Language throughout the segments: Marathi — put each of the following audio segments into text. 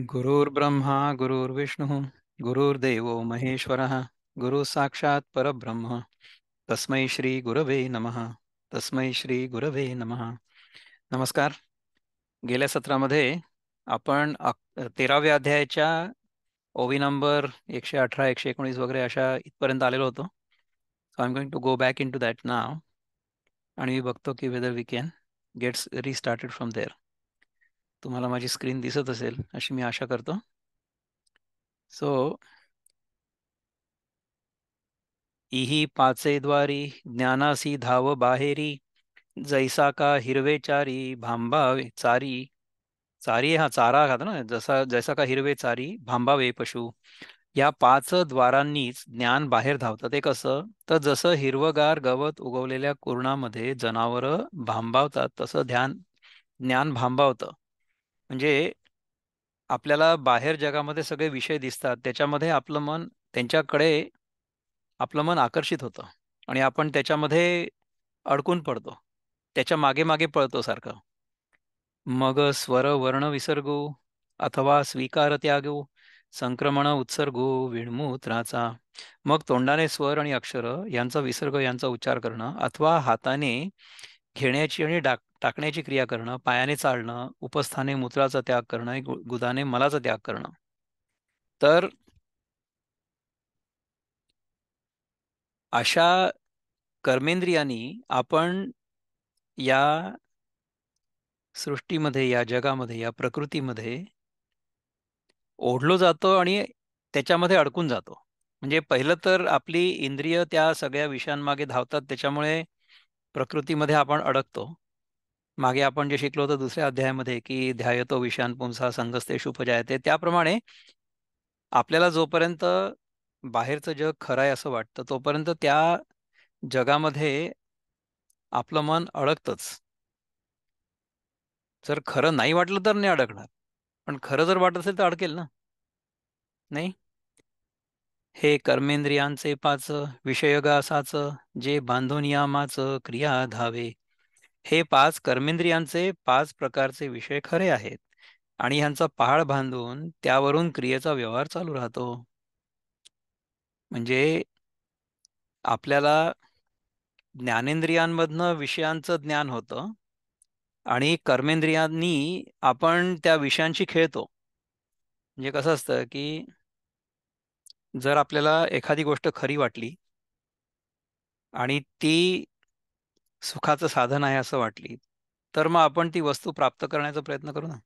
गुरुर्ब्रह्मा गुरुर्विष्णुः गुरुर्देवो महेश्वरः गुरु साक्षात परब्रह्म तस्मै श्री गुरवे नमः. तस्मै श्री गुरवे नमः. नमस्कार. गेल्या सत्रामध्ये आपण 13व्या अध्यायाच्या ओवी नंबर 118 119 वगैरे अशा इथपर्यंत आलेलो होतो. So I am going to go back in to that now आणि मी बघतो की whether we can gets restarted from there. तुम्हाला माझी स्क्रीन दिसत असेल अशी मी आशा करतो. सो इही पाचेद्वारी ज्ञानासी धाव बाहेरी जैसा का हिरवे चारी भांबावे चारी. चारी हा चारा खातो ना, जसा जैसा का हिरवे चारी भांबावे पशु. या पाच द्वारांनीच ज्ञान बाहेर धावतं. ते कसं? तर जसं हिरवगार गवत उगवलेल्या कुरणामध्ये जनावरं भांबावतात तसं ज्ञान भांबावतं. म्हणजे आपल्याला बाहेर जगामध्ये सगळे विषय दिसतात, त्याच्यामध्ये आपलं मन आकर्षित होतं आणि आपण त्याच्यामध्ये अडकून पडतो, त्याच्या मागे मागे पळतो सारखं. मग स्वर वर्ण विसर्गो अथवा स्वीकार त्यागो संक्रमण उत्सर्गो विणमूत्राचा. मग तोंडाने स्वर आणि अक्षर यांचा विसर्ग यांचा उच्चार करणं, अथवा हाताने घेण्याची आणि टाकण्याची क्रिया करणं, पायाने चालणं, उपस्थाने मूत्राचा त्याग करणं, गुदाने मलाचा त्याग करणं. तर अशा कर्मेंद्रियांनी आपण या सृष्टीमध्ये, या जगामध्ये, या प्रकृतीमध्ये ओढलो जातो आणि त्याच्यामध्ये अडकून जातो. म्हणजे पहिलं तर आपली इंद्रिय त्या सगळ्या विषयांमागे धावतात, त्याच्यामुळे प्रकृतीमध्ये आपण अडकतो. मागे आपण जे शिकलो होतं दुसऱ्या अध्यायामध्ये की ध्यायतो विषयान पुंसा संगस्तेषु उपजायते, त्याप्रमाणे आपल्याला जोपर्यंत बाहेरचं जग खरं आहे असं वाटतं तोपर्यंत त्या जगामध्ये आपलं मन अडकतंच. जर खरं नाही वाटलं तर नाही अडकणार, पण खरं जर वाटत असेल तर अडकेल ना, नाही? हे कर्मेंद्रियांचे पाच विषयगासाच जे बांधून यामाच क्रिया धावे. हे पाच कर्मेंद्रियांचे पाच प्रकारचे विषय खरे आहेत आणि ह्यांचा पहाड बांधून त्यावरून क्रियेचा व्यवहार चालू राहतो. म्हणजे आपल्याला ज्ञानेंद्रियांमधनं विषयांचं ज्ञान होतं आणि कर्मेंद्रियांनी आपण त्या विषयांशी खेळतो. म्हणजे कसं असतं की जर आपल्याला एखादी गोष्ट खरी वाटली आणि ती सुखाचं साधन आहे असं वाटली, तर मग आपण ती वस्तू प्राप्त करण्याचा प्रयत्न करू ना,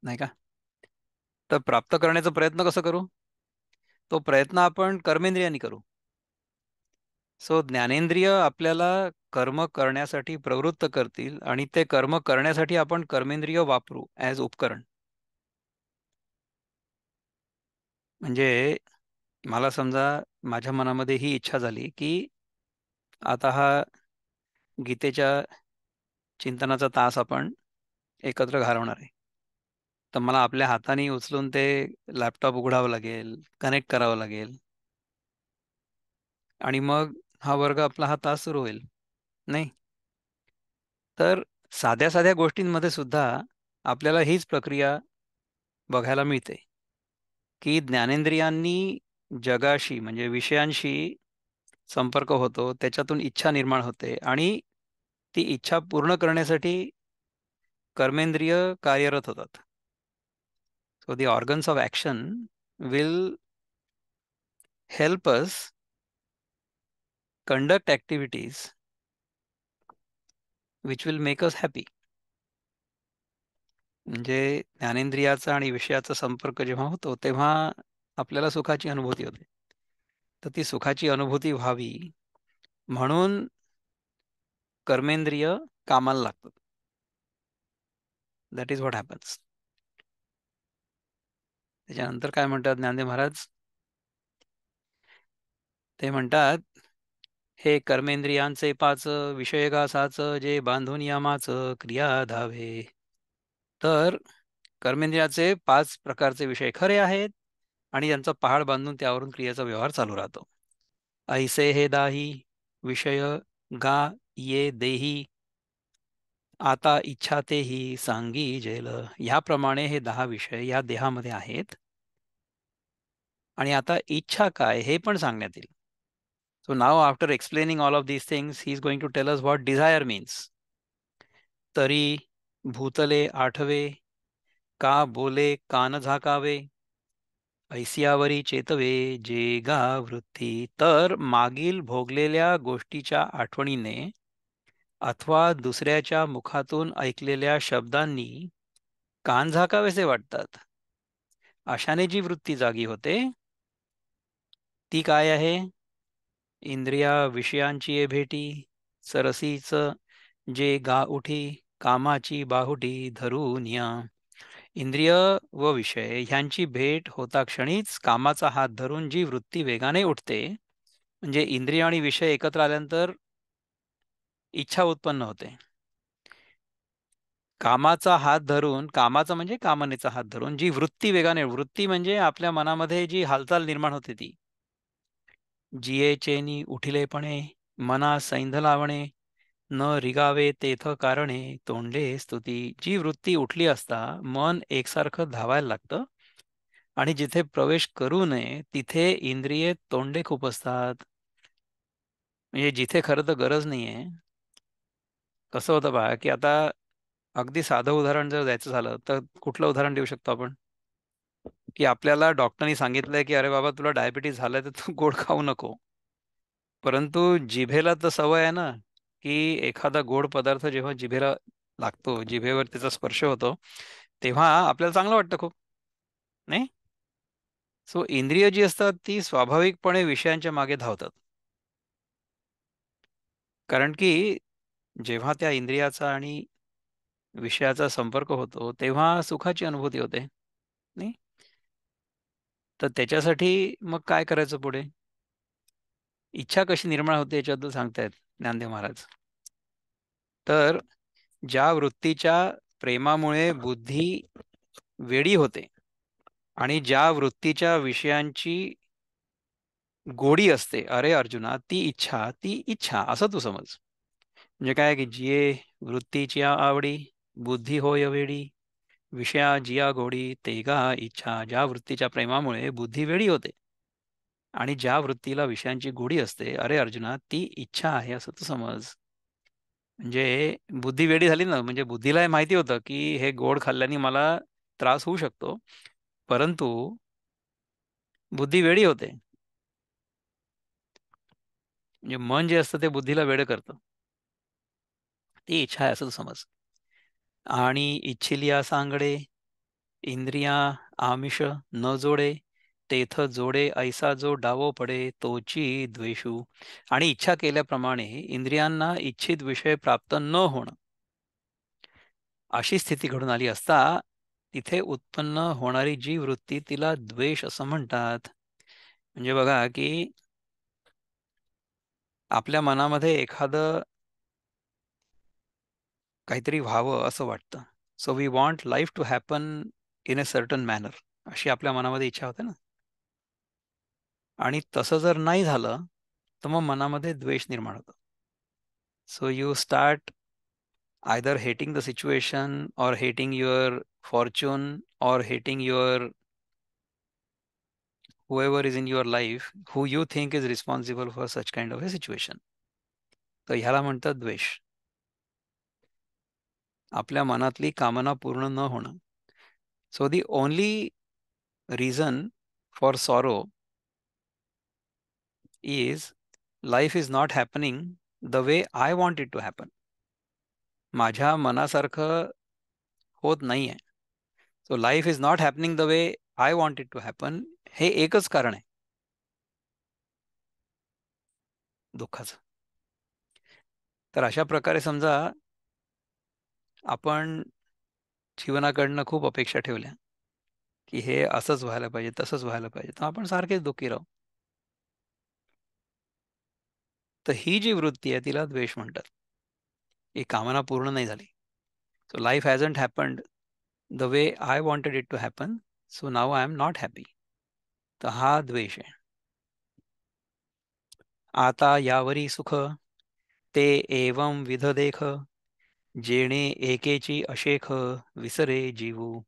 नाही का? तर प्राप्त करण्याचा प्रयत्न कसं करू? तो प्रयत्न आपण कर्मेंद्रियांनी करू. सो ज्ञानेंद्रिय आपल्याला कर्म करण्यासाठी प्रवृत्त करतील आणि ते कर्म करण्यासाठी आपण कर्मेंद्रिय वापरू ॲज उपकरण. म्हणजे मला समजा माझ्या मनामध्ये ही इच्छा झाली की आता हा गीतेच्या चिंतनाचा तास आपण एकत्र घालवणार आहे. तर मला आपल्या हाताने उचलून ते लॅपटॉप उघडावं लागेल, कनेक्ट करावं लागेल आणि मग हा वर्ग आपला हा तास सुरू होईल, नाही? तर साध्या साध्या गोष्टींमध्ये सुद्धा आपल्याला हीच प्रक्रिया बघायला मिळते की ज्ञानेंद्रियांनी जगाशी म्हणजे विषयांशी संपर्क होतो, त्याच्यातून इच्छा निर्माण होते आणि ती इच्छा पूर्ण करण्यासाठी कर्मेंद्रिय कार्यरत होतात. So the organs of action will help us conduct activities which will make us happy. म्हणजे ज्ञानेंद्रियाचा आणि विषयाचा संपर्क जेव्हा होतो तेव्हा आपल्याला सुखाची अनुभूती होते. तर ती सुखाची अनुभूती व्हावी म्हणून कर्मेंद्रिय कामाला लागतात. That is what happens. त्याच्यानंतर काय म्हणतात ज्ञानदेव महाराज? ते म्हणतात, हे कर्मेंद्रियांचे पाच विषयगासाच जे बांधून यामाच क्रिया धावे. तर कर्मेंद्रियाचे पाच प्रकारचे विषय खरे आहेत आणि यांचा पहाड बांधून त्यावरून क्रियेचा व्यवहार चालू राहतो. ऐसे हे दाही विषय गा ये देही. आता इच्छा ते ही सांगी जेल, याप्रमाणे हे 10 विषय या देहामध्ये आहेत. आणि आता इच्छा काय हे पण सांगण्यात येईल. So now after explaining all of these things he is going to tell us what desire means. तरी भूतले आठवे, का बोले कान झाकावे, ऐसियावरी चेतवे जे गा वृत्ती. तर मागील भोगलेल्या गोष्टीच्या आठवणीने अथवा दुसऱ्याच्या मुखातून ऐकलेल्या शब्दांनी कान झाकावेसे वाटतात. अशाने जी वृत्ती जागी होते ती काय आहे? इंद्रिया विषयांची ये भेटी, सरसीच जे गा उठी, कामाची बाहुटी धरून या. इंद्रिय व विषय ह्यांची भेट होता क्षणीच कामाचा हात धरून जी वृत्ती वेगाने उठते, म्हणजे इंद्रिय आणि विषय एकत्र आल्यानंतर इच्छा उत्पन्न होते. कामाचा हात धरून, कामाचा म्हणजे कामनेचा हात धरून जी वृत्ती वेगाने, वृत्ती म्हणजे आपल्या मनामध्ये जी हालचाल निर्माण होते ती. जिये चेनी उठिलेपणे, मना सैंध लावणे, न रिगावे तेथ कारणे, तोंडे स्तुती. जी वृत्ती उठली असता मन एकसारखं धावायला लागतं आणि जिथे प्रवेश करू नये तिथे इंद्रिये तोंडे खूप असतात. म्हणजे जिथे खरं तर गरज नाहीये. कसं होतं बघा, की आता अगदी साधं उदाहरण जर द्यायचं झालं तर कुठलं उदाहरण देऊ शकतो आपण? की आपल्याला डॉक्टरनी सांगितलंय की अरे बाबा तुला डायबिटीस झालाय तर तू गोड खाऊ नको. परंतु जिभेला तर सवय आहे ना, की एखादा गोड पदार्थ जेव्हा जिभेला लागतो, जिभेवर त्याचा स्पर्श होतो, तेव्हा आपल्याला चांगलं वाटतं खूप, नाही? सो इंद्रिय जी असतात ती स्वाभाविकपणे विषयांच्या मागे धावतात. कारण की जेव्हा त्या इंद्रियाचा आणि विषयाचा संपर्क होतो, तेव्हा सुखाची अनुभूती होते, नाही? तर त्याच्यासाठी मग काय करायचं पुढे? इच्छा कशी निर्माण होते याच्याबद्दल सांगतायत ज्ञानदेव महाराज. तर ज्या वृत्तीच्या प्रेमामुळे बुद्धी वेडी होते आणि ज्या वृत्तीच्या विषयांची गोडी असते, अरे अर्जुना ती इच्छा असं तू समज. म्हणजे काय की जिये वृत्तीची आवडी, बुद्धी होय वेडी, विषया जिया गोडी तेगा इच्छा. ज्या वृत्तीच्या प्रेमामुळे बुद्धी वेडी होते आणि ज्या वृत्तीला विषयांची गोडी असते, अरे अर्जुना ती इच्छा आहे असं तू समज. म्हणजे बुद्धी वेडी झाली ना, म्हणजे बुद्धीला हे माहिती होतं की हे गोड खाल्ल्याने मला त्रास होऊ शकतो, परंतु बुद्धी वेडी होते. म्हणजे मन जे असतं ते बुद्धीला वेड करतं. ती इच्छा आहे असं समज. आणि इच्छिलिया सांगडे, इंद्रिया आमिष न जोडे, तेथ जोडे ऐसा जो डावो पडे तोची द्वेषू. आणि इच्छा केल्याप्रमाणे इंद्रियांना इच्छित विषय प्राप्त न होणं, अशी स्थिती घडून आली असता तिथे उत्पन्न होणारी जी वृत्ती तिला द्वेष असं म्हणतात. म्हणजे बघा की आपल्या मनामध्ये एखादं काहीतरी व्हावं असं वाटतं. So we want life to happen in a certain manner, अशी आपल्या मनामध्ये इच्छा होते ना. आणि तसं जर नाही झालं तर मग मनामध्ये द्वेष निर्माण होतो. So you start either hating the situation और हेटिंग युअर फॉर्च्यून और hating your whoever is in your life who you think is responsible for such kind of a situation. तर ह्याला म्हणतात द्वेष. आपल्या मनातली कामना पूर्ण न होणं. So the only reason for sorrow is life is not happening the way I want it to happen. माझ्या मनासारखं होत नाहीये. So life is not happening the way I want it to happen, हे एकच कारण आहे दुःखाचं. तर अशा प्रकारे समजा आपण जीवनाकडनं खूप अपेक्षा ठेवल्या की हे असंच व्हायला पाहिजे, तसंच व्हायला पाहिजे, तर आपण सारखेच दुःखी राहू. तर ही जी वृत्ती आहे तिला द्वेष म्हणतात. ही कामना पूर्ण नाही झाली. So life hasn't happened the way I wanted it to happen, so now I am not happy. तर हा द्वेष आहे. आता यावरी सुख ते एवं विध देख, जेणे एकेची अशेख विसरे जीवू.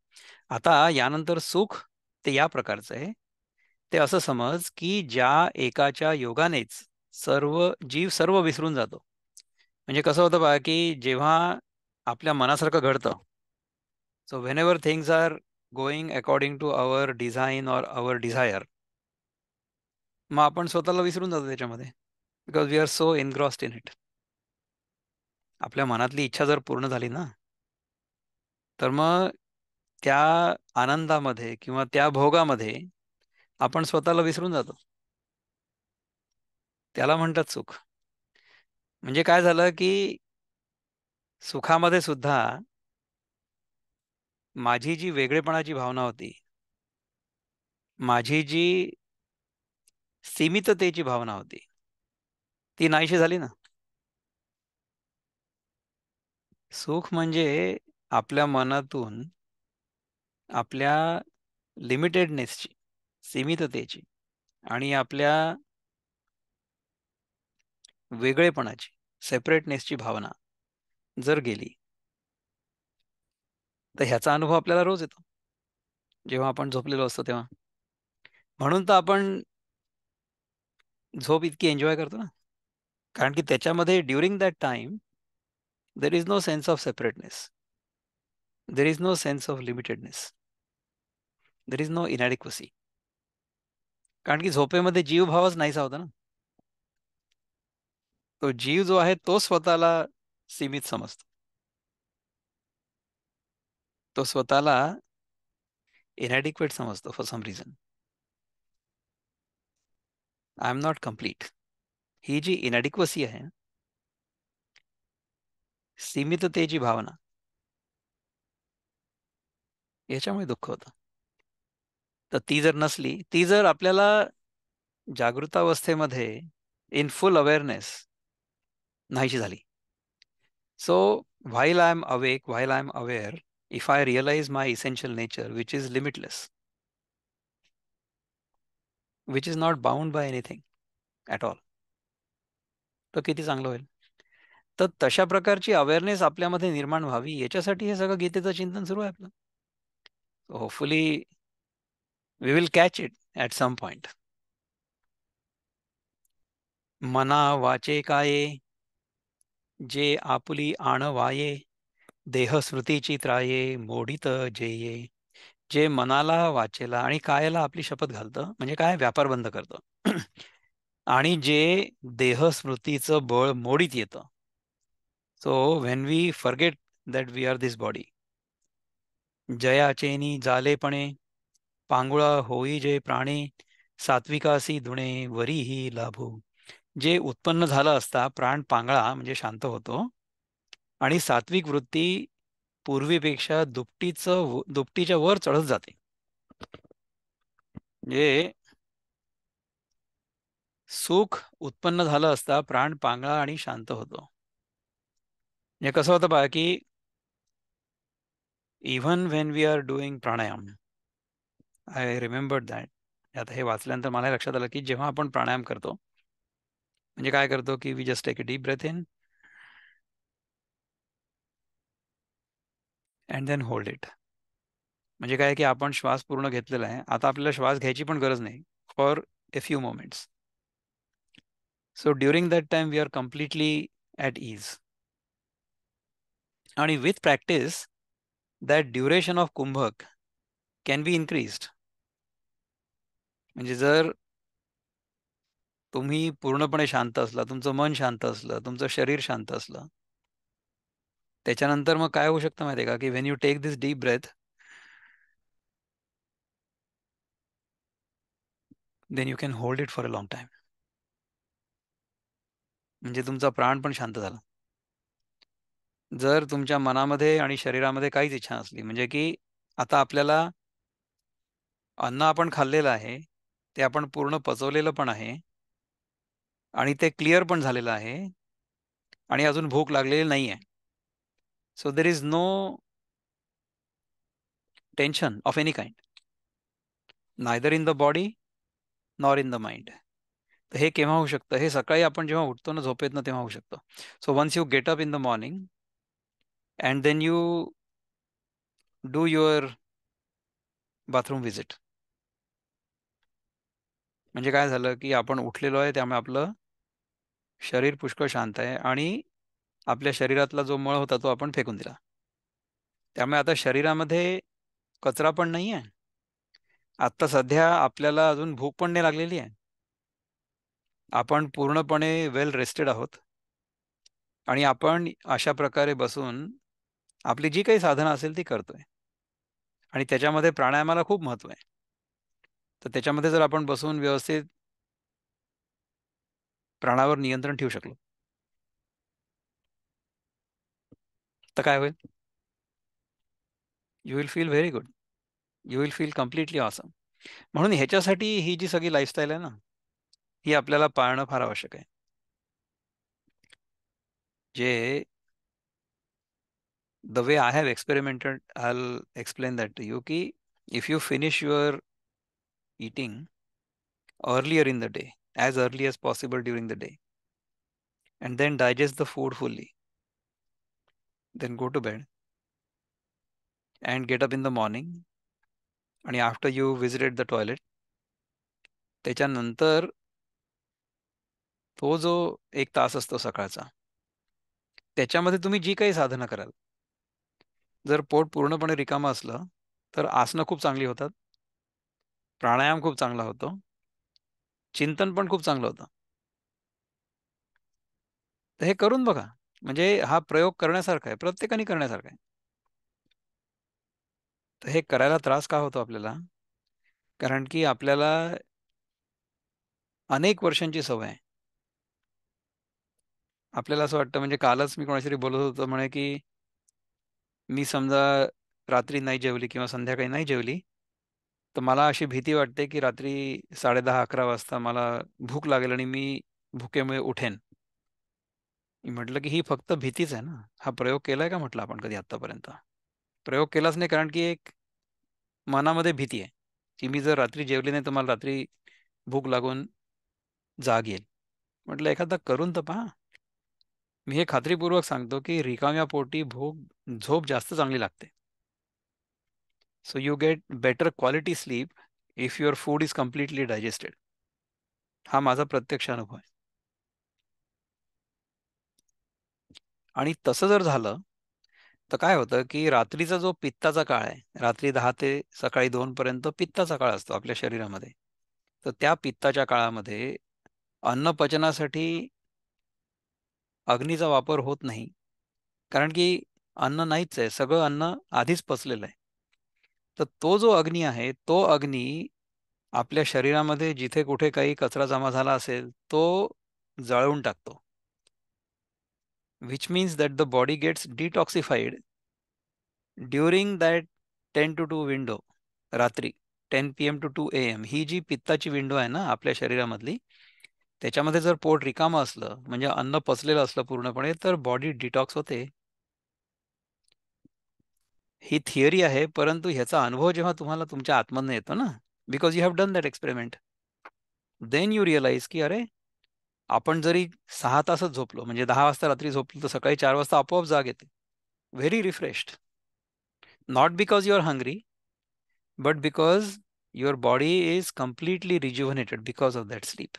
आता यानंतर सुख ते या प्रकारचं आहे. ते असं समज की ज्या एकाच्या योगानेच सर्व विसरून जातो. म्हणजे कसं होतं बघा की जेव्हा आपल्या मनासारखं घडतं, so whenever things are going according to our design or our desire, मग आपण स्वतःला विसरून जातो त्याच्यामध्ये, because we are so engrossed in it. आपल्या मनातली इच्छा जर पूर्ण झाली ना, तर मग त्या आनंदामध्ये किंवा त्या भोगामध्ये आपण स्वतःला विसरून जातो. त्याला म्हणतात सुख. म्हणजे काय झालं की सुखामध्ये सुद्धा माझी जी वेगळेपणाची भावना होती, माझी जी सीमिततेची भावना होती, ती नाहीशी झाली ना. सुख म्हणजे आपल्या मनातून आपल्या लिमिटेडनेसची, सीमिततेची आणि आपल्या वेगळेपणाची, सेपरेटनेसची भावना जर गेली, तर ह्याचा अनुभव आपल्याला रोज येतो जेव्हा आपण झोपलेलो असतो तेव्हा. म्हणून तर आपण झोप इतकी एन्जॉय करतो ना, कारण की त्याच्यामध्ये during that time there is no sense of separateness, there is no sense of limitedness, there is no inadequacy. कारण की झोपेमध्ये जीवभावच नाहीसा होता ना. तो जीव जो आहे तो स्वतःला सीमित समजतो. तो स्वतःला इनॅडिक्वेट समजतो for some reason. I am not complete. ही जी इनॅडिक्वसी आहे, सीमिततेची भावना, याच्यामुळे दुःख होतं. तर ती जर नसली, ती जर आपल्याला जागृतावस्थेमध्ये इन फुल अवेअरनेस नाहीशी झाली. So while I am awake, while I am aware, if I realise my essential nature which is limitless, which is not bound by anything at all, तर किती चांगलं होईल. तर तशा प्रकारची अवेअरनेस आपल्यामध्ये निर्माण व्हावी याच्यासाठी हे सगळं गीतेचं चिंतन सुरू आहे आपलं. Hopefully we will catch it at some point. मना वाचे काये जे आपुली आणवाये, देह स्मृतीची त्राये मोडित जेये. जे मनाला वाचेला आणि कायाला आपली शपथ घालतं, म्हणजे काय व्यापार बंद करतं आणि जे देह स्मृतीचं बळ मोडीत येतं. So when we forget that we are this body, जयाचेनी जालेपणे पांगुळा होई जे प्राणे, सात्विकासी धुणे वरीही लाभू. जे उत्पन्न झालं असता प्राण पांगळा म्हणजे शांत होतो, आणि सात्विक वृत्ती पूर्वीपेक्षा दुपटीच्या वर चढत जाते. म्हणजे सुख उत्पन्न झालं असता प्राण पांगळा आणि शांत होतो. म्हणजे कसं होतं बघा की even when we are doing pranayama, I remember that. आता हे वाचल्यानंतर मला लक्षात आलं की जेव्हा आपण प्राणायाम करतो, म्हणजे काय करतो की we just take a deep breath in and then hold it. म्हणजे काय की आपण श्वास पूर्ण घेतलेला आहे, आता आपल्याला श्वास घ्यायची पण गरज नाही for a few moments. So during that time we are completely at ease. आणि with practice that duration of कुंभक कॅन बी इन्क्रीज्ड. म्हणजे जर तुम्ही पूर्णपणे शांत असला, तुमचं मन शांत असलं, तुमचं शरीर शांत असलं, त्याच्यानंतर मग काय होऊ शकतं माहिती आहे का, की when you take this deep breath, then you can hold it for a long time. म्हणजे तुमचा प्राण पण शांत झाला. जर तुमच्या मनामध्ये आणि शरीरामध्ये काहीच इच्छा नसली, म्हणजे की आता आपल्याला अन्न आपण खाल्लेलं आहे, ते आपण पूर्ण पचवलेलं पण आहे आणि ते क्लिअर पण झालेलं आहे आणि अजून भूक लागलेली नाही आहे. So there is no tension of any kind, neither in the body nor in the mind. तर हे केव्हा होऊ शकतं? हे सकाळी आपण जेव्हा उठतो ना झोपेतनं तेव्हा होऊ शकतं. So once you get up in the morning, and then you do your bathroom visit. म्हणजे काय झालं, की आपण उठलेलो आहे त्यामुळे आपलं शरीर पुष्कळ शांत आहे आणि आपल्या शरीरातला जो मळ होता तो आपण फेकून दिला. त्यामुळे आता शरीरामध्ये कचरा पण नाही आहे. आत्ता सध्या आपल्याला अजून भूक पण नाही लागलेली आहे. आपण पूर्णपणे वेल रेस्टेड आहोत आणि आपण अशा प्रकारे बसून आपली जी काही साधनं असेल ती करतोय आणि त्याच्यामध्ये प्राणायामाला खूप महत्त्व आहे. तर त्याच्यामध्ये जर आपण बसून व्यवस्थित प्राणावर नियंत्रण ठेवू शकलो, तर काय होईल? You will feel very good. You will feel completely awesome. म्हणून ह्याच्यासाठी ही जी सगळी लाईफस्टाईल आहे ना, ही आपल्याला पाळणं फार आवश्यक आहे. जे the way I have experimented, I'll explain that to you. Ki if you finish your eating earlier in the day, as early as possible during the day, and then digest the food fully, then go to bed and get up in the morning. आणि after you visited the toilet, त्याच्यानंतर तो जो 1 तास असतो सकाळचा, त्याच्यामध्ये तुम्ही जी काही साधना कराल, जर पोट पूर्णपणे रिकामं असलं, तर आसनं खूप चांगली होतात, प्राणायाम खूप चांगला होतो, चिंतन पण खूप चांगलं होतं. तर हे करून बघा. म्हणजे हा प्रयोग करण्यासारखा आहे. प्रत्येकाने करण्यासारखा आहे. तर हे करायला त्रास का होतो आपल्याला? कारण की आपल्याला अनेक वर्षांची सवय आहे. आपल्याला असं वाटतं म्हणजे कालच मी कोणाशी बोलत होतो म्हणे, की मी समजा रात्री नाही जेवली किंवा संध्याकाळी नाही जेवली, तर मला अशी भीती वाटते, की रात्री 10:30-11 वाजता मला भूक लागेल आणि मी भुकेमुळे उठेन. मी म्हटलं, की ही फक्त भीतीच आहे ना. हा प्रयोग केलाय का म्हटलं आपण कधी आत्तापर्यंत? प्रयोग केलाच नाही कारण की एक मनामध्ये भीती आहे, की मी जर रात्री जेवली नाही तर मला रात्री भूक लागून जाग येईल. म्हटलं एखादा करून तर पहा. मी हे खात्रीपूर्वक सांगतो, की रिकाम्या पोटी झोप जास्त चांगली लागते. So you get better quality sleep if your food is completely digested. हा माझा प्रत्यक्ष अनुभव आहे. आणि तसं जर झालं, तर काय होतं, की रात्रीचा जो पित्ताचा काळ आहे, रात्री 10 ते सकाळी 2 पर्यंत पित्ताचा काळ असतो आपल्या शरीरामध्ये. तर त्या पित्ताच्या काळामध्ये अन्न पचनासाठी अग्नीचा वापर होत नाही. कारण की अन्न नाहीच आहे. सगळं अन्न आधीच पचलेलं आहे. तर तो जो अग्नी आहे, तो अग्नी आपल्या शरीरामध्ये जिथे कुठे काही कचरा जमा झाला असेल, तो जाळून टाकतो. Which means that the body gets detoxified during that 10 to 2 window रात्री 10 PM to 2 AM ही जी पित्ताची विंडो आहे ना आपल्या शरीरामधली, त्याच्यामध्ये जर पोट रिकामं असलं, म्हणजे अन्न पचलेलं असलं पूर्णपणे, तर बॉडी डिटॉक्स होते. ही थिअरी आहे, परंतु ह्याचा अनुभव जेव्हा तुम्हाला तुमच्या आतमधनं येतो ना, because you have done that experiment, then you realise की अरे, आपण जरी 6 तासच झोपलो, म्हणजे 10 वाजता रात्री झोपलो, तर सकाळी 4 वाजता आपोआप जाग येते. Very refreshed. Not because you are hungry, but because your body is completely rejuvenated because of that sleep.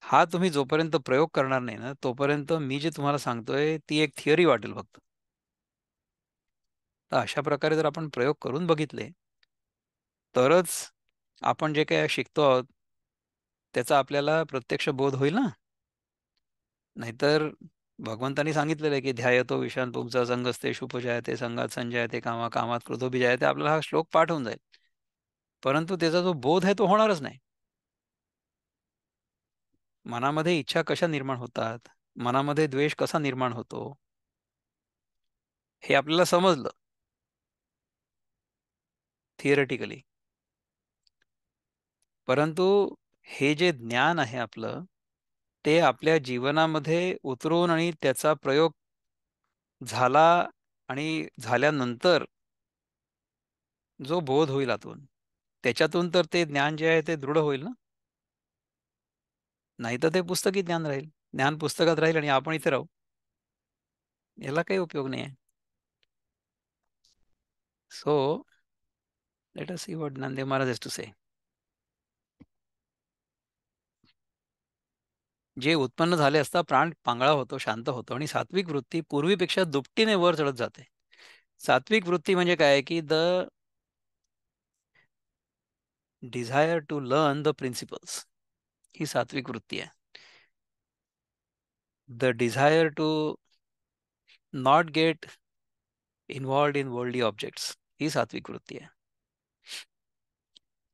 हा तुम्ही जोपर्यंत प्रयोग करणार नाही ना, तोपर्यंत मी जे तुम्हाला सांगतोय, ती एक थिअरी वाटेल फक्त. तर अशा प्रकारे जर आपण प्रयोग करून बघितले, तरच आपण जे काही शिकतो आहोत, त्याचा आपल्याला प्रत्यक्ष बोध होईल ना. नाहीतर भगवंतांनी सांगितलेलं आहे, की "ध्यायतो विषान् पुंसः संगस्तेषु उपजायते संगात संजायते कामा कामात क्रोधोऽभिजायते." आपल्याला हा श्लोक पाठ होऊन जाईल. परंतु त्याचा जो बोध आहे तो होणारच नाही. मनामध्ये इच्छा कशा निर्माण होतात, मनामध्ये द्वेष कसा निर्माण होतो, हे आपल्याला समजलं थिअरेटिकली. परंतु हे जे ज्ञान आहे आपलं, ते आपल्या जीवनामध्ये उतरून आणि त्याचा प्रयोग झाला आणि झाल्यानंतर जो बोध होईल आतून, त्याच्यातून तर ते ज्ञान जे आहे ते दृढ होईल ना. नाहीतर ते पुस्तकी ज्ञान राहील. ज्ञान पुस्तकात राहील आणि आपण इथे राहू. याला काही उपयोग नाही आहे. So let us see what Dnyandev Maharaj has to say. जे उत्पन्न झाले असता प्राण पांगळा होतो, शांत होतो आणि सात्विक वृत्ती पूर्वीपेक्षा दुपटीने वर चढत जाते. सात्विक वृत्ती म्हणजे काय की the desire to learn the principles, ही सात्विक वृत्ती आहे. The desire to not get involved in worldly objects, ही सात्विक वृत्ती आहे.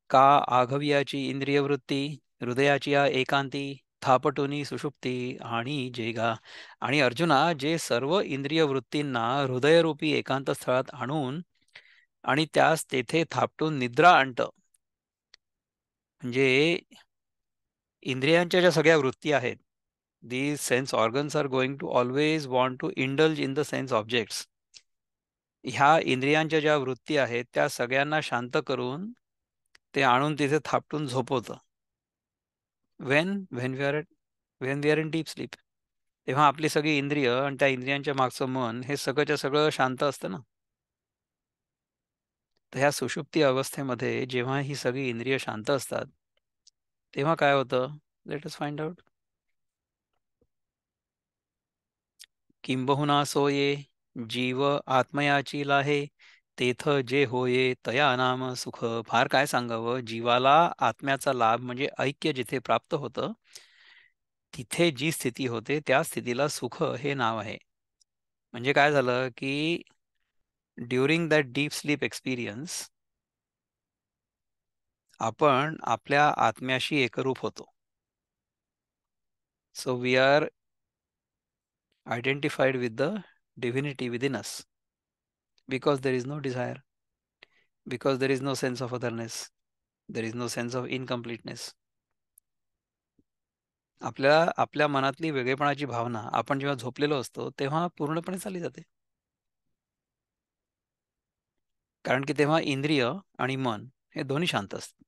का आघवियाची इंद्रिय वृत्ती हृदयाची या एकांती थापटुनी सुषुप्ती आणि जेगा. आणि अर्जुना, जे सर्व इंद्रिय वृत्तींना हृदयरूपी एकांत स्थळात आणून आणि त्यास तेथे थापटून निद्रा आणतं, म्हणजे इंद्रियांच्या ज्या सगळ्या वृत्ती आहेत, these sense organs are going to always want to indulge in the sense objects. ह्या इंद्रियांच्या ज्या वृत्ती आहेत त्या सगळ्यांना शांत करून ते आणून तिथे थापटून झोपवतं. When we are in deep sleep, तेव्हा आपली सगळी इंद्रिय आणि त्या इंद्रियांच्या मागचं मन हे सगळंच्या सगळं शांत असतं ना. तर ह्या सुषुप्ती अवस्थेमध्ये जेव्हा ही सगळी इंद्रिय शांत असतात तेव्हा काय होतं? Let us find out. किंबहुना सोये जीव आत्मयाची लाहे, तेथ जे होये तया नाम सुख. फार काय सांगावं, जीवाला आत्म्याचा लाभ म्हणजे ऐक्य जिथे प्राप्त होतं तिथे जी स्थिती होते त्या स्थितीला सुख हे नाव आहे. म्हणजे काय झालं की during that deep sleep experience आपण आपल्या आत्म्याशी एकरूप होतो. So we are identified with the divinity within us, because there is no desire, because there is no sense of otherness, there is no sense of incompleteness. आपल्या आपल्या मनातली वेगळेपणाची भावना आपण जेव्हा झोपलेलो असतो तेव्हा पूर्णपणे चालली जाते. कारण की तेव्हा इंद्रिय आणि मन हे दोन्ही शांत असतात.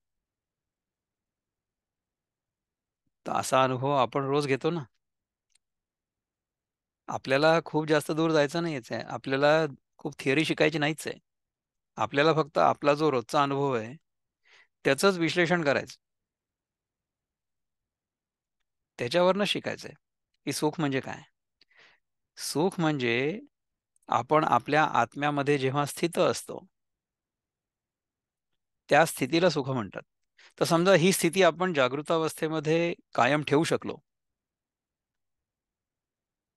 तर असा अनुभव आपण रोज घेतो ना. आपल्याला खूप जास्त दूर जायचं नाहीच आहे, आपल्याला खूप थिअरी शिकायची नाहीच आहे. आपल्याला फक्त आपला जो रोजचा अनुभव आहे त्याचंच विश्लेषण करायचं, त्याच्यावरनं शिकायचं आहे की सुख म्हणजे काय. सुख म्हणजे आपण आपल्या आत्म्यामध्ये जेव्हा स्थित असतो त्या स्थितीला सुख म्हणतात. तर समजा ही स्थिती आपण जागृतावस्थेमध्ये कायम ठेवू शकलो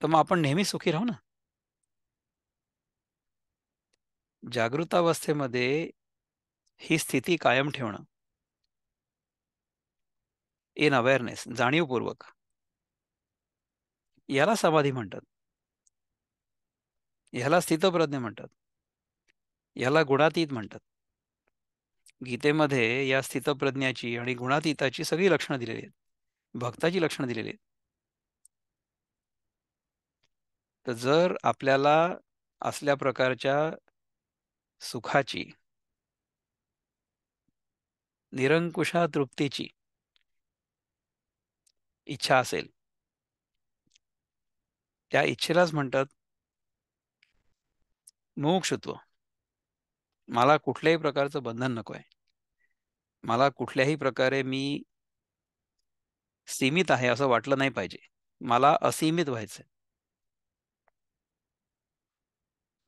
तर मग आपण नेहमी सुखी राहू ना. जागृतावस्थेमध्ये ही स्थिती कायम ठेवणं, इन अवेअरनेस, जाणीवपूर्वक, याला समाधी म्हणतात. ह्याला स्थितप्रज्ञ म्हणतात. ह्याला गुणातीत म्हणतात. गीतेमध्ये या स्थितप्रज्ञाची आणि गुणातीताची सगळी लक्षणं दिलेली आहेत, भक्ताची लक्षणं दिलेली आहेत. तर जर आपल्याला असल्या प्रकारच्या सुखाची, निरंकुशा तृप्तीची इच्छा असेल, त्या इच्छेलाच म्हणतात मुमुक्षुत्व. मला कुठल्याही प्रकारचं बंधन नको आहे. मला कुठल्याही प्रकारे मी सीमित आहे असं वाटलं नाही पाहिजे. मला असीमित व्हायचंय.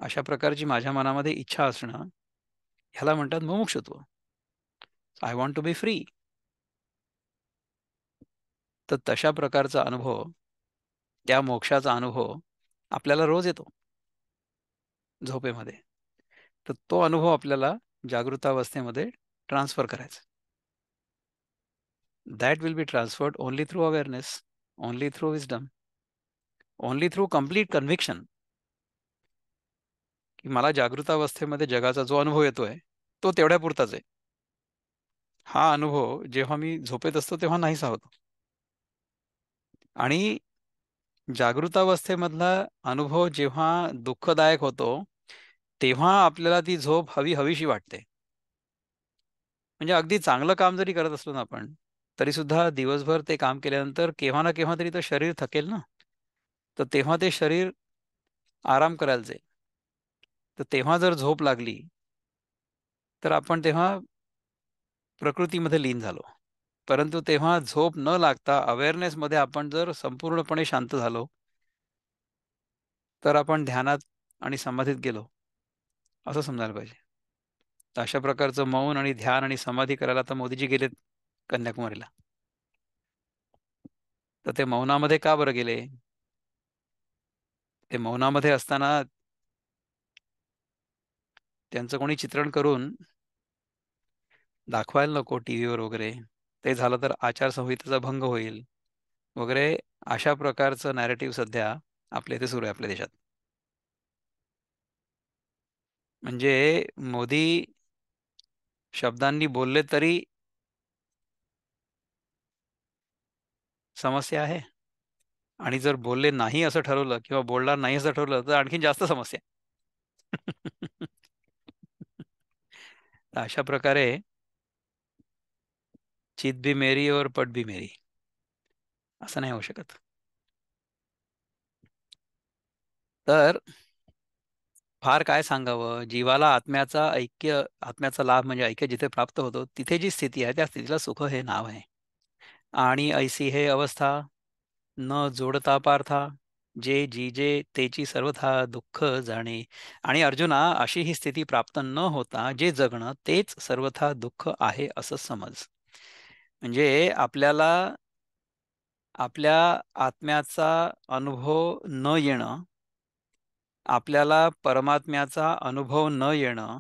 अशा प्रकारची माझ्या मनामध्ये इच्छा असणं ह्याला म्हणतात मुमुक्षुत्व. I want to be free. तर तशा प्रकारचा अनुभव, त्या मोक्षाचा अनुभव आपल्याला रोज येतो झोपेमध्ये. तर तो अनुभव आपल्याला जागृतावस्थेमध्ये ट्रान्सफर करायचा. That will be transferred only through awareness, only through wisdom, only through complete conviction, की मला जागृतावस्थेमध्ये जगाचा जो अनुभव येतोय तो तेवढ्यापुरताच आहे. हा अनुभव जेव्हा मी झोपेत असतो तेव्हा नाहीसा होतो. आणि जागृतावस्थेमधला अनुभव जेव्हा दुःखदायक होतो तेव्हा आपल्याला ती झोप हवी हवीशी वाटते. म्हणजे अगदी चांगलं काम जरी करत असलो ना आपण, तरी सुद्धा दिवसभर ते काम केल्यानंतर केव्हा ना केव्हा तरी तर शरीर थकेल ना. तर तेव्हा ते शरीर आराम करायला जाईल. तर तेव्हा जर झोप लागली, तर आपण तेव्हा प्रकृतीमध्ये लीन झालो. परंतु तेव्हा झोप न लागता अवेअरनेसमध्ये आपण जर संपूर्णपणे शांत झालो, तर आपण ध्यानात आणि समाधीत गेलो, असं समजायला पाहिजे. तर अशा प्रकारचं मौन आणि ध्यान आणि समाधी करायला तर मोदीजी गेलेत कन्याकुमारीला. तर ते मौनामध्ये का बरं गेले? ते मौनामध्ये असताना त्यांचं कोणी चित्रण करून दाखवायला नको टीव्हीवर वगैरे. ते झालं तर आचारसंहितेचा भंग होईल वगैरे, अशा प्रकारचं नॅरेटिव्ह सध्या आपल्या इथे सुरू आहे आपल्या देशात. म्हणजे मोदी शब्दांनी बोलले तरी समस्या आहे, आणि जर बोलले नाही असं ठरवलं किंवा बोलणार नाही असं ठरवलं तर आणखीन जास्त समस्या. तर अशा प्रकारे चित भी मेरी और पट भी मेरी, असं नाही होऊ शकत. तर फार काय सांगावं, जीवाला आत्म्याचा लाभ म्हणजे ऐक्य जिथे प्राप्त होतो, तिथे जी स्थिती आहे त्या स्थितीला सुख हे नाव आहे. आणि ऐसी हे अवस्था न जोडता पार्था, जे जीजे तेची सर्वथा दुःख जाणे. आणि अर्जुना, अशी ही स्थिती प्राप्त न होता जे जगणं तेच सर्वथा दुःख आहे असं समज. म्हणजे आपल्याला आपल्या आत्म्याचा अनुभव न येणं, आपल्याला परमात्म्याचा अनुभव न येणं,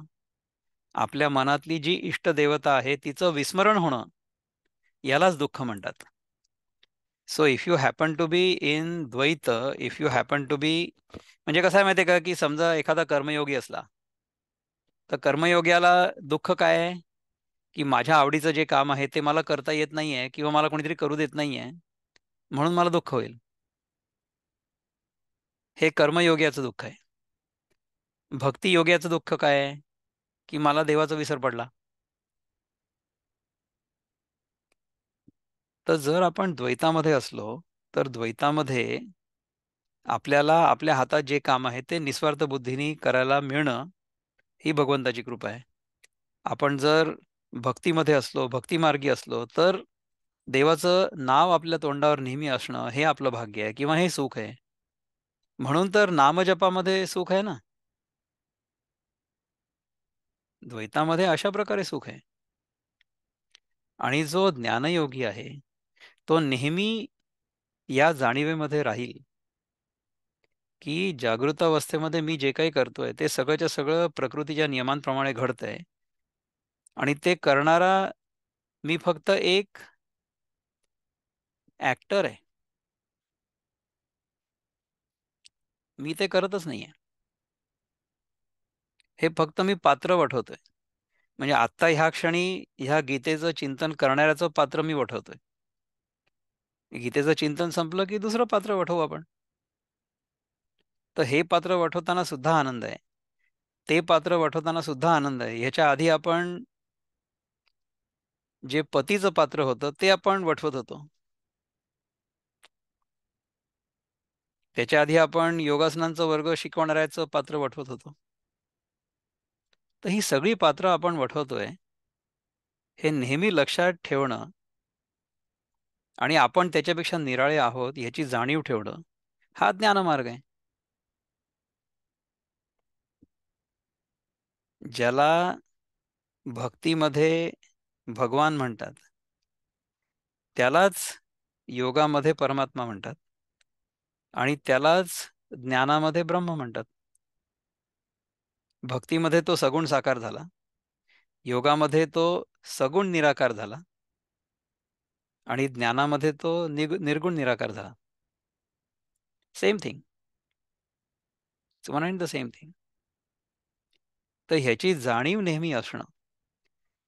आपल्या मनातली जी इष्टदेवता आहे तिचं विस्मरण होणं, यालाच दुःख म्हणतात. So if you happen to be in dvaita, if you happen to be, म्हणजे कसं आहे माहिती आहे का, की समजा एखादा कर्मयोगी असला, तर कर्मयोग्याला दुःख काय आहे, की माझ्या आवडीचं जे काम आहे ते मला करता येत नाहीये किंवा मला कोणीतरी करू देत नाहीये, म्हणून मला दुःख होईल. हे कर्मयोग्याचं दुःख आहे. भक्ती योग्याचं दुःख काय आहे, की मला देवाचा विसर पडला. तर जर आपण द्वैतामध्ये असलो, तर द्वैतामध्ये आपल्याला आपल्या हातात जे काम आहे ते निस्वार्थ बुद्धीने करायला मिळणं, ही भगवंताची कृपा आहे. आपण जर भक्तीमध्ये असलो, भक्तिमार्गी असलो, तर देवाचं नाव आपल्या तोंडावर नेहमी असणं हे आपलं भाग्य आहे किंवा हे सुख आहे. म्हणून तर नामजपामध्ये सुख आहे ना. द्वैतामध्ये अशा प्रकारे सुख आहे. आणि जो ज्ञानयोगी आहे, तो नेहमी या जाणीवेमध्ये राहील, की जागृत अवस्थेमध्ये मी जे काही करतोय ते सगळंच्या सगळं प्रकृतीच्या नियमांप्रमाणे घडतंय, आणि ते करणारा मी फक्त एक ॲक्टर आहे. मी ते करतच नाहीये. हे फक्त मी पात्र वठवतोय. म्हणजे आत्ता ह्या क्षणी ह्या गीतेचं चिंतन करणाऱ्याचं पात्र मी वठवतोय. गीतेचं चिंतन संपलं की दुसरं पात्र वठवू आपण. तर हे पात्र वठवताना सुद्धा आनंद आहे. ते पात्र वठवताना सुद्धा आनंद आहे. ह्याच्या आधी आपण जे पतीचं पात्र होतं ते आपण वठवत होतो. त्याच्या आधी आपण योगासनांचा वर्ग शिकवणाऱ्याचं पात्र वठवत होतो. तर ही सगळी पात्र आपण वठवतोय, हे नेहमी लक्षात ठेवणं आणि आपण त्याच्यापेक्षा निराळे आहोत याची जाणीव ठेवणं, हा ज्ञानमार्ग आहे. ज्याला भक्तीमध्ये भगवान म्हणतात, त्यालाच योगामध्ये परमात्मा म्हणतात आणि त्यालाच ज्ञानामध्ये ब्रह्म म्हणतात. भक्तीमध्ये तो सगुण साकार झाला, योगामध्ये तो सगुण निराकार झाला आणि ज्ञानामध्ये तो निर्गुण निराकार झाला. Same thing. It's one and the same thing. तर ह्याची जाणीव नेहमी असणं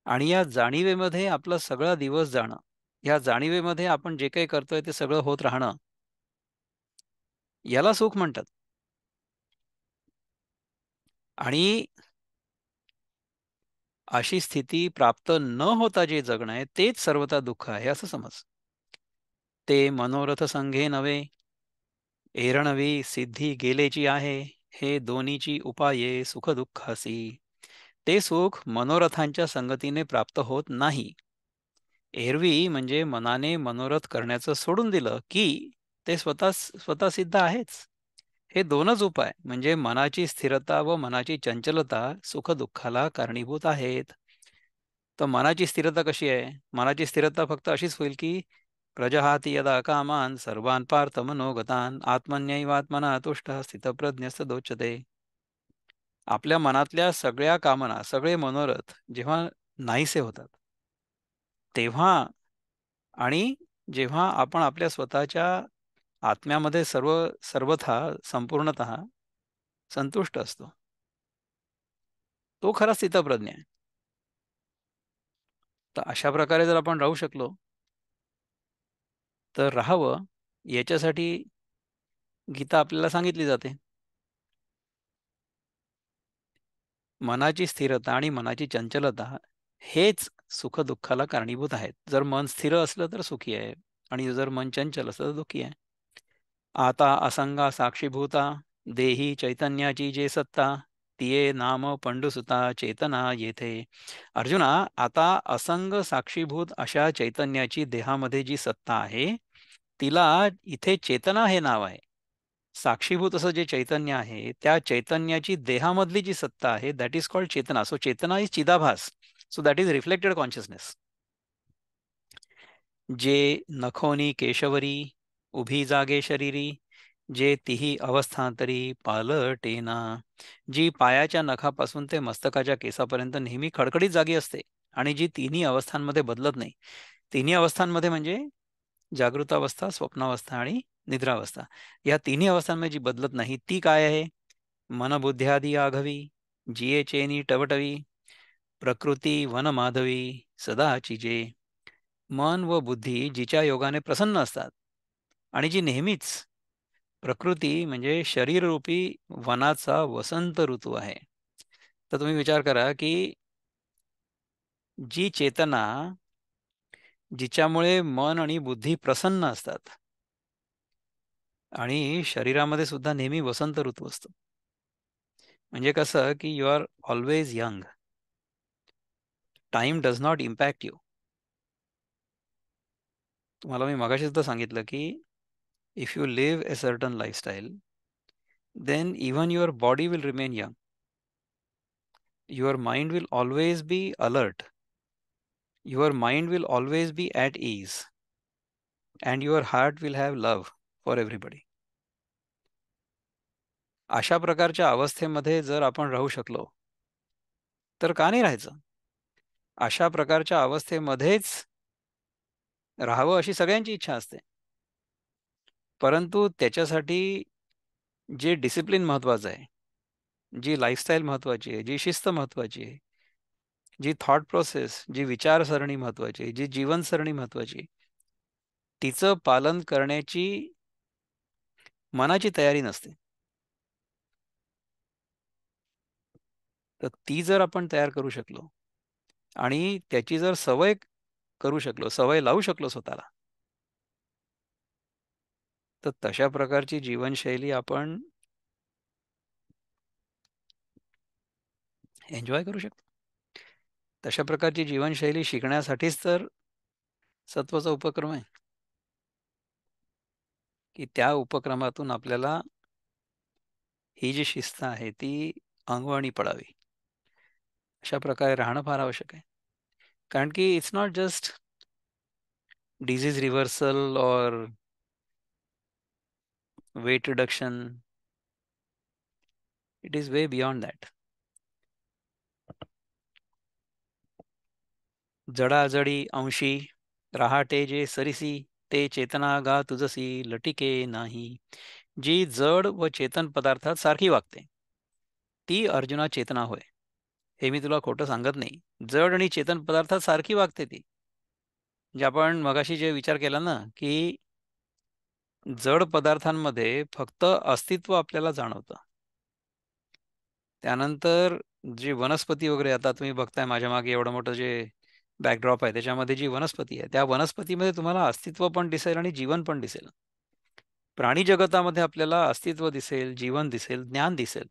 आणि या जाणीवेमध्ये आपला सगळा दिवस जाणं, या जाणीवेमध्ये आपण जे काही करतोय ते सगळं होत राहणं, याला सुख म्हणतात. आणि अशी स्थिती प्राप्त न होता जे जगणं आहे तेच सर्वथा दुःख आहे असं समज. ते मनोरथ संघे नव्हे, एरणवी सिद्धी गेलेची आहे. हे दोन्हीची उपाये सुखदुःखासी. ते सुख मनोरथांच्या संगतीने प्राप्त होत नाही. एरवी म्हणजे मनाने मनोरथ करण्याचं सोडून दिलं की ते स्वतः सिद्ध आहेच. हे दोनच उपाय म्हणजे मनाची स्थिरता व मनाची चंचलता सुखदुःखाला कारणीभूत आहेत. तर मनाची स्थिरता कशी आहे? मनाची स्थिरता फक्त अशीच होईल की प्रजहाती यदा कामान सर्वान पार्थ मनोगतान आत्मन्यैवात्मना तुष्टः स्थितप्रज्ञस्तदोच्यते. आपल्या मनातल्या सगळ्या कामना, सगळे मनोरथ जेव्हा नाहीसे होतात, तेव्हा आणि जेव्हा आपण आपल्या स्वतःच्या आत्म्यामध्ये सर्वथा संपूर्णतः संतुष्ट असतो, तो खरा स्थितप्रज्ञ आहे. तर अशा प्रकारे जर आपण राहू शकलो, तर राहावं याच्यासाठी गीता आपल्याला सांगितली जाते. मनाची स्थिरता आणि मनाची चंचलता हेच सुख-दुःखाला कारणीभूत आहेत. जर मन स्थिर असलं तर सुखी आहे आणि जर मन चंचल असलं तर दुःखी आहे. आता असंगा साक्षीभूता देही चैतन्याची जे सत्ता तिये नाम पंडुसुता चेतना येथे. अर्जुना, आता असंग साक्षीभूत अशा चैतन्याची देहामध्ये जी सत्ता आहे, तिला इथे चेतना हे नाव आहे. साक्षीभूत असं जे चैतन्य आहे, त्या चैतन्याची देहामधली जी सत्ता आहे, दॅट इज कॉल्ड चेतना. सो चेतना इज चिदाभास. So that is reflected consciousness. जे नखोनी केशवरी उभी जागे शरीरी जे तिही अवस्थांतरी पालटेना. जी पायाच्या नखापासून ते मस्तकाच्या केसापर्यंत नेहमी खडखडीत जागी असते आणि जी तिन्ही अवस्थांमध्ये बदलत नाही. तिन्ही अवस्थांमध्ये म्हणजे जागृतावस्था, स्वप्नावस्था आणि निद्रावस्था. या तिन्ही अवस्थांमध्ये जी बदलत नाही ती काय आहे? मनबुद्ध्यादी आघवी जिये चेनी टवटवी प्रकृती वनमाधवी सदाची जे. मन व बुद्धी जिच्या योगाने प्रसन्न असतात आणि जी नेहमीच प्रकृती म्हणजे शरीररूपी वनाचा वसंत ऋतू आहे. तर तुम्ही विचार करा की जी चेतना जिच्यामुळे मन आणि बुद्धी प्रसन्न असतात आणि शरीरामध्ये सुद्धा नेहमी वसंत ऋतू असतो. म्हणजे कसं की you are always young. Time does not impact you. तुम्हाला मी मगाशी सुद्धा सांगितलं की if you live a certain lifestyle then even your body will remain young. Your mind will always be alert. Your mind will always be at ease. And your heart will have love for everybody. अशा प्रकारच्या अवस्थेमध्ये जर आपण राहू शकलो, तर का नाही राहायचं? अशा प्रकारच्या अवस्थेमध्येच राहावं अशी सगळ्यांची इच्छा असते. परंतु त्याच्यासाठी जे डिसिप्लिन महत्त्वाचं आहे, जी लाईफस्टाईल महत्त्वाची आहे, जी शिस्त महत्त्वाची आहे, जी थॉट प्रोसेस, जी विचारसरणी महत्त्वाची आहे, जी जीवनसरणी महत्त्वाची आहे, तिचं पालन करण्याची मनाची तयारी नसते. तर ती जर आपण तयार करू शकलो आणि त्याची जर सवय करू शकलो, सवय लावू शकलो स्वतःला, तर तशा प्रकारची जीवनशैली आपण एन्जॉय करू शकतो. तशा प्रकारची जीवनशैली शिकण्यासाठीच तर सत्वचा उपक्रम आहे, की त्या उपक्रमातून आपल्याला ही जी शिस्त आहे ती अंगवळणी पडावी. अशा प्रकारे राहणं फार आवश्यक आहे. कारण की it's not just disease reversal और weight reduction. It is way beyond that. जडाजडी अंशी रहाटे जे सरिसी ते चेतना गा तुझसी लटिके नाही. जी जड व चेतन पदार्थात सारखी वागते ती अर्जुना चेतना होय. हे मी तुला खोटं सांगत नाही. जड आणि चेतन पदार्थात सारखी वागते ती. म्हणजे आपण मगाशी जे विचार केला ना की जड पदार्थांमध्ये फक्त अस्तित्व आपल्याला जाणवतं. त्यानंतर जी वनस्पती वगैरे आता तुम्ही बघताय माझ्या मागे एवढं मोठं जे बॅकड्रॉप आहे त्याच्यामध्ये जी वनस्पती आहे त्या वनस्पतीमध्ये तुम्हाला अस्तित्व पण दिसेल आणि जीवन पण दिसेल. प्राणी जगतामध्ये आपल्याला अस्तित्व दिसेल, जीवन दिसेल, ज्ञान दिसेल.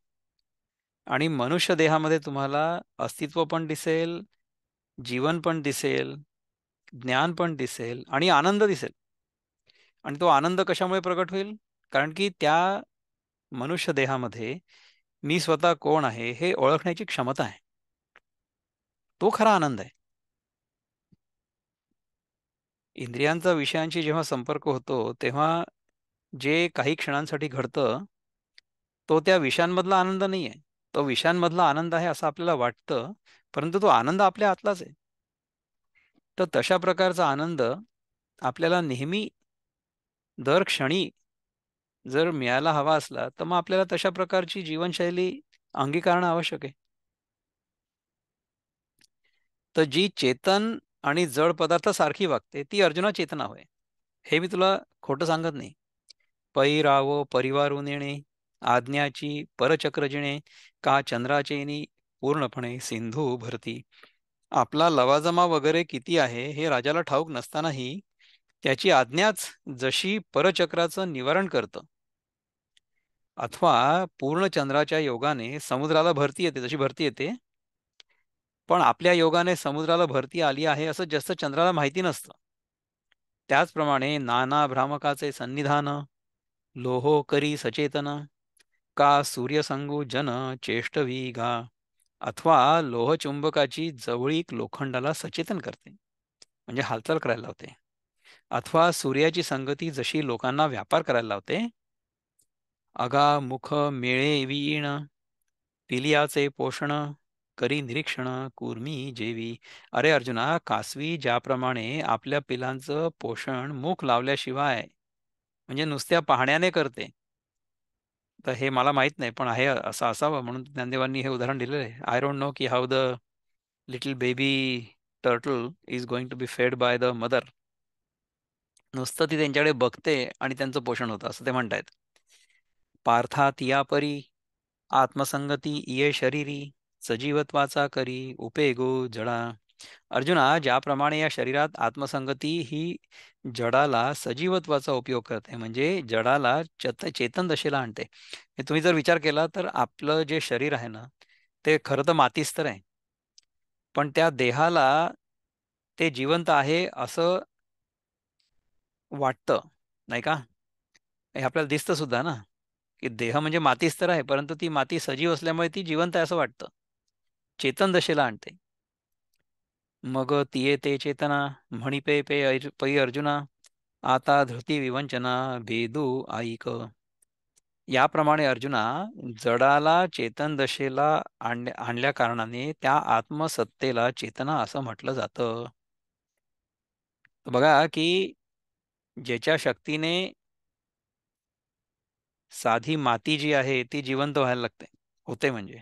आणि मनुष्य देहामध्ये तुम्हाला अस्तित्व पण दिसेल, जीवन पण दिसेल, ज्ञान पण दिसेल आणि आनंद दिसेल. आणि तो आनंद कशामुळे प्रकट होईल? कारण की त्या मनुष्य देहामध्ये मी स्वतः कोण आहे हे ओळखण्याची क्षमता आहे. तो खरा आनंद आहे. इंद्रियांचा विषयांशी जेव्हा संपर्क होतो, तेव्हा जे काही क्षणांसाठी घडतं, तो त्या विषयांमधला आनंद नाहीये. तो विषयांमधला आनंद आहे असं आपल्याला वाटतं, परंतु तो आनंद आपल्या आतलाच आहे. तर तशा प्रकारचा आनंद आपल्याला नेहमी दर क्षणी जर मिळायला हवा असला, तर मग आपल्याला तशा प्रकारची जीवनशैली अंगीकारणं आवश्यक आहे. तर जी चेतन आणि जड पदार्थासारखी वागते, ती अर्जुना चेतना होय. हे मी तुला खोटं सांगत नाही. पै रावो परिवारून येणे, आज्ञाची परचक्र जिणे, का चंद्राचे येणी पूर्णपणे सिंधू भरती. आपला लवाजमा वगैरे किती आहे हे राजाला ठाऊक नसतानाही त्याची आज्ञाच जशी परचक्राचं निवारण करतं, अथवा पूर्ण चंद्राच्या योगाने समुद्राला भरती येते, जशी भरती येते, पण आपल्या योगाने समुद्राला भरती आली आहे असं जास्त चंद्राला माहिती नसतं. त्याचप्रमाणे नाना भ्रामकाचे सन्निधान, लोहो करी सचेतन, का सूर्यसंगू जन चेष्टवी गा, अथवा लोहचुंबकाची जवळीक लोखंडाला सचेतन करते, म्हणजे हालचाल करायला लावते. अथवा सूर्याची संगती जशी लोकांना व्यापार करायला लावते. अगा मुख मेळे वीण, पिलियाचे पोषण, करी निरीक्षण कुर्मी जेवी. अरे अर्जुना, कासवी ज्याप्रमाणे आपल्या पिलांचं पोषण मुख लावल्याशिवाय, म्हणजे नुसत्या पाहण्याने करते. तर हे मला माहित नाही, पण आहे असं असावं म्हणून ज्ञानदेवांनी हे उदाहरण दिलेलं आहे. आय डोंट नो की how the little baby turtle is going to be fed by the mother. नुसतं ती त्यांच्याकडे बघते आणि त्यांचं पोषण होतं असं ते म्हणतायत. पार्था तियापरी आत्मसंगती इये शरीरी, सजीवत्वाचा करी उपेगो जडा. अर्जुना, ज्याप्रमाणे या शरीरात आत्मसंगती ही जडाला सजीवत्वाचा उपयोग करते, म्हणजे जडाला चेतन दशेला आणते. हे तुम्ही जर विचार केला तर आपलं जे शरीर आहे ना, ते खरं तर मातीस्तर आहे. पण त्या देहाला ते जिवंत आहे असं वाटतं, नाही का? हे आपल्याला दिसतं सुद्धा ना, की देह म्हणजे मातीच तर आहे, परंतु ती माती सजीव असल्यामुळे ती जिवंत आहे असं वाटतं. चेतन दशेला आणते. मग तिये ते चेतना, म्हणी पै अर्जुना, आता धृती विवंचना भेदू ऐक. याप्रमाणे अर्जुना, जडाला चेतन दशेला आणल्या कारणाने त्या आत्मसत्तेला चेतना असं म्हटलं जातं. तर बघा की ज्याच्या शक्तीने साधी माती जी आहे ती जिवंत व्हायला लागते, होते म्हणजे.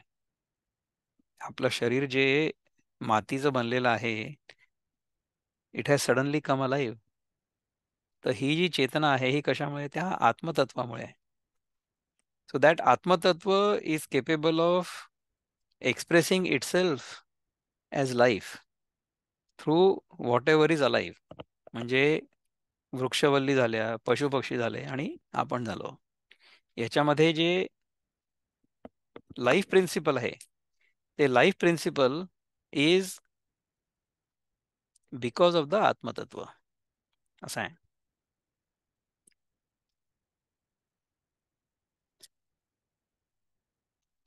आपलं शरीर जे मातीचं बनलेलं आहे, it has suddenly come alive. तर ही जी चेतना आहे ही कशामुळे? त्या आत्मतत्वामुळे आहे. सो दॅट आत्मतत्व is capable of expressing itself as life through whatever is alive. म्हणजे वृक्षवल्ली झाल्या, पशुपक्षी झाले आणि आपण झालो. याच्यामध्ये जे लाईफ प्रिन्सिपल आहे, ते life principle is because of the आत्मतत्व, असं आहे.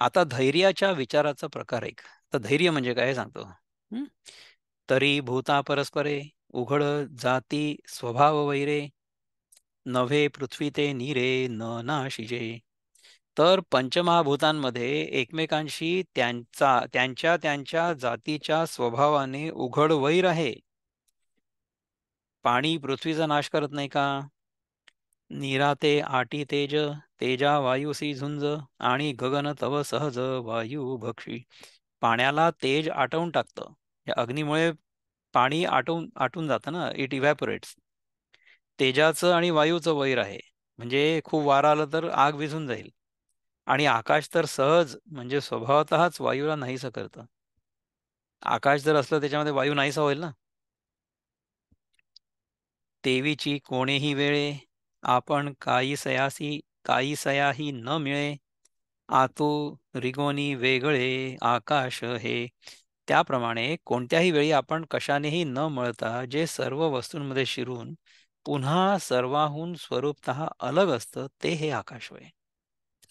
आता धैर्याच्या विचाराचा प्रकार एक. तर धैर्य म्हणजे काय हे सांगतो. हं? तरी भूता परस्परे, उघड जाती स्वभाव वैरे, नव्हे पृथ्वी ते नीरे न नाशिजे. तर पंचमहाभूतांमध्ये एकमेकांशी त्यांच्या त्यांच्या जातीच्या स्वभावाने उघड वैर आहे. पाणी पृथ्वीचा नाश करत नाही का? निराते आटी तेज, तेजा वायुसी झुंज, आणि गगन तव सहज वायू भक्षी. पाण्याला तेज आटवून टाकतं. या अग्नीमुळे पाणी आटून जातं ना, इट इव्हॅपोरेट्स. तेजाचं आणि वायूचं वैर आहे, म्हणजे खूप वारा आलं तर आग विझून जाईल. आणि आकाश तर सहज, म्हणजे स्वभावतःच वायूला नाहीसं करतं. आकाश जर असलं त्याच्यामध्ये वायू नाहीसा होईल ना. तेवीची कोणेही वेळे, आपण काहीसयाही न मिळे, आतू रिगोनी वेगळे आकाश हे. त्याप्रमाणे कोणत्याही वेळी आपण कशानेही न मळता जे सर्व वस्तूंमध्ये शिरून पुन्हा सर्वाहून स्वरूपतः अलग असतं ते हे आकाश होय.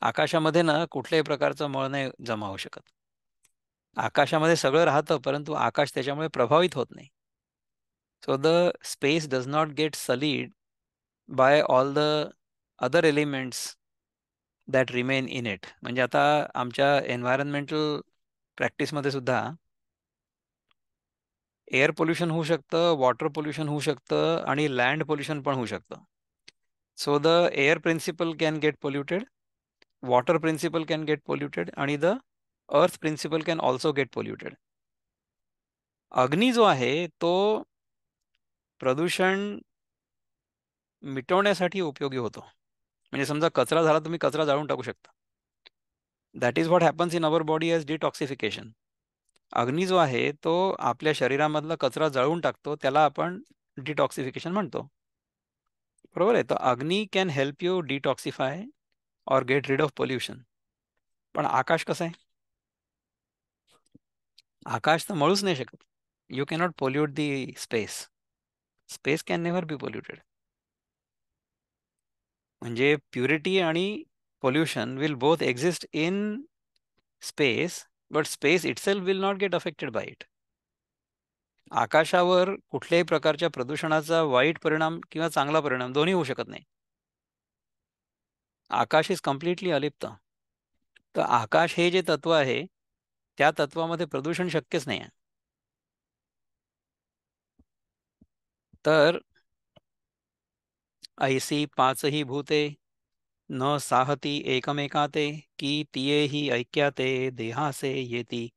आकाशामध्ये ना कुठल्याही प्रकारचं मळ नाही जमा होऊ शकत. आकाशामध्ये सगळं राहतं, परंतु आकाश त्याच्यामुळे प्रभावित होत नाही. So the space does not get sullied by all the other elements that remain in it. म्हणजे आता आमच्या एन्व्हायरमेंटल प्रॅक्टिसमध्ये सुद्धा एअर पोल्युशन होऊ शकतं, वॉटर पोल्युशन होऊ शकतं आणि लँड पोल्युशन पण होऊ शकतं. So the air principle can get polluted, water principle can get polluted आणि the earth principle can also get polluted. अग्नी जो आहे तो प्रदूषण मिटवण्यासाठी उपयोगी होतो. म्हणजे समजा कचरा झाला, तुम्ही कचरा जाळून टाकू शकता. That is what happens in our body as detoxification. अग्नी जो आहे तो आपल्या शरीरामधला कचरा जळवून टाकतो, त्याला आपण डिटॉक्सिफिकेशन म्हणतो. बरोबर आहे. तर अग्नी कॅन हेल्प यू डिटॉक्सिफाय और गेट रिड ऑफ पोल्युशन. पण आकाश कसं आहे? आकाश तर मळूच नाही शकत. You cannot pollute the space. Space can never be polluted. म्हणजे प्युरिटी आणि pollution will both exist in space, but space itself will not get affected by it. आकाशावर कुठल्याही प्रकारच्या प्रदूषणाचा वाईट परिणाम किंवा चांगला परिणाम दोन्ही होऊ शकत नाही. आकाश इज कम्प्लिटली अलिप्त. तर आकाश हे जे तत्व आहे, त्या तत्वामध्ये प्रदूषण शक्यच नाही आहे. तर ऐसी पाचही भूते न साहती एकमेकाते, की तियेही ऐक्याते देहासे येती.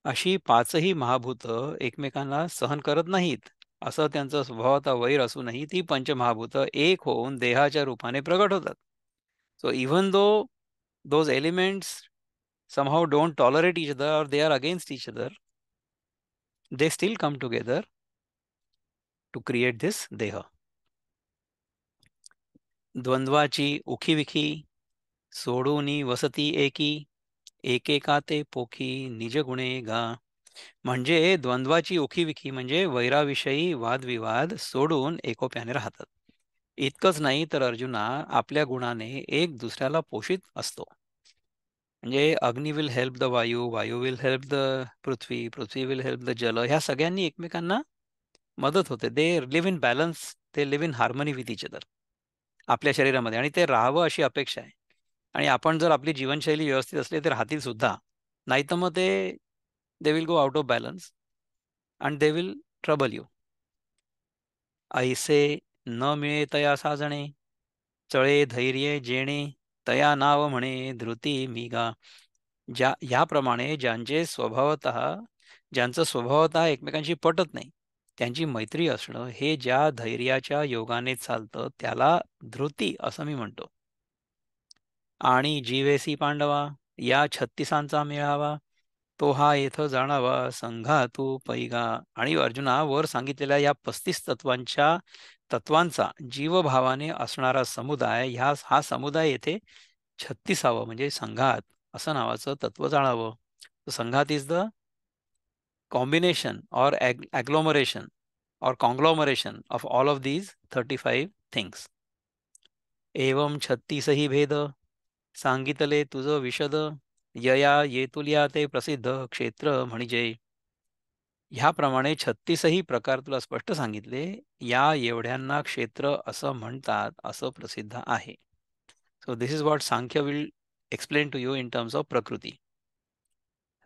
अशी पाचही महाभूत एकमेकांना सहन करत नाहीत, असं त्यांचं स्वभावता वैर असूनही ती पंचमहाभूत एक होऊन देहाच्या रूपाने प्रगट होतात. So even though those elements somehow don't tolerate each other or they are against each other, they still come together to create this देह. द्वंद्वाची उखीविखी सोडूनी वसती एकी, एकेका ते पोखी निज गुणे गा. म्हणजे द्वंद्वाची उखीविखी म्हणजे वैराविषयी वादविवाद सोडून एकोप्याने राहतात. इतकंच नाही तर अर्जुना आपल्या गुणाने एक दुसऱ्याला पोषित असतो. म्हणजे अग्नी विल हेल्प द वायू, वायू विल हेल्प द पृथ्वी, पृथ्वी विल हेल्प द जल. ह्या सगळ्यांनी एकमेकांना मदत होते. They live in balance, they live in harmony with each other आपल्या शरीरामध्ये, आणि ते राहावं अशी अपेक्षा आहे. आणि आपण जर आपली जीवनशैली व्यवस्थित असली तर राहतील सुद्धा. नाहीतर मग ते they will go out of balance and they will trouble you. ऐसे न मिळे तया साजणे, चळे धैर्य जेणे, तया नाव म्हणे धृती मिगा. याप्रमाणे ज्यांचं स्वभावतः एकमेकांशी पटत नाही, त्यांची मैत्री असणं हे ज्या धैर्याच्या योगाने चालतं त्याला धृती असं मी म्हणतो. आणि जीवेसी पांडवा या 36 मेळावा, तो हा येथ जाणावा संघा तू पैगा. आणि अर्जुना वर सांगितलेल्या या 35 तत्वांचा जीवभावाने असणारा समुदाय, हा समुदाय येथे 36 म्हणजे संघात असं नावाचं तत्व जाणावं. संघात इज द कॉम्बिनेशन और ॲग्लोमरेशन और कॉन्ग्लोमरेशन of all of these 35 things. एवं 36 भेद सांगितले तुझ विशद, यया येतुलिया ते प्रसिद्ध क्षेत्र म्हणजे. ह्याप्रमाणे 36 प्रकार तुला स्पष्ट सांगितले. या एवढ्यांना क्षेत्र असं म्हणतात, असं प्रसिद्ध आहे. So this is what Samkhya will explain to you in terms of prakriti.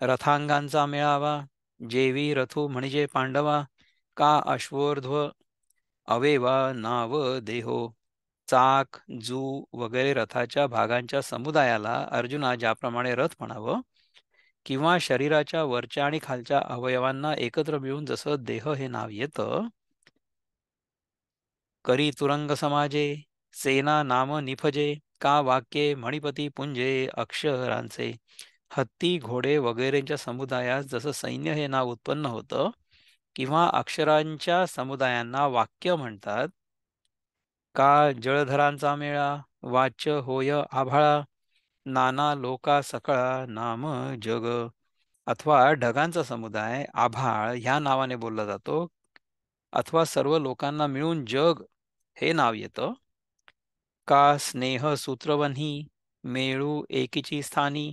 रथांगांचा मेळावा, जेवी रथू म्हणजे पांडवा, का अश्वोर्ध्व अवेवा नाव देहो. चाक जू वगैरे रथाच्या भागांच्या समुदायाला अर्जुना ज्याप्रमाणे रथ म्हणावं, किंवा शरीराच्या वरच्या आणि खालच्या अवयवांना एकत्र मिळून जसं देह हे नाव येतं. करी तुरंग समाजे सेना नाम निफजे, का वाक्ये मणिपती पुंजे अक्षरांचे. हत्ती घोडे वगैरेंच्या समुदायास जसं सैन्य हे नाव उत्पन्न होतं, किंवा अक्षरांच्या समुदायांना वाक्य म्हणतात, का जळधरांचा मेळा, वाच्य होय आभाळा, नाना लोका सकळा नाम जग. अथवा ढगांचा समुदाय आभाळ ह्या नावाने बोलला जातो, अथवा सर्व लोकांना मिळून जग हे नाव येतं. का स्नेह सूत्रवन्ही मेळू एकीची स्थानी,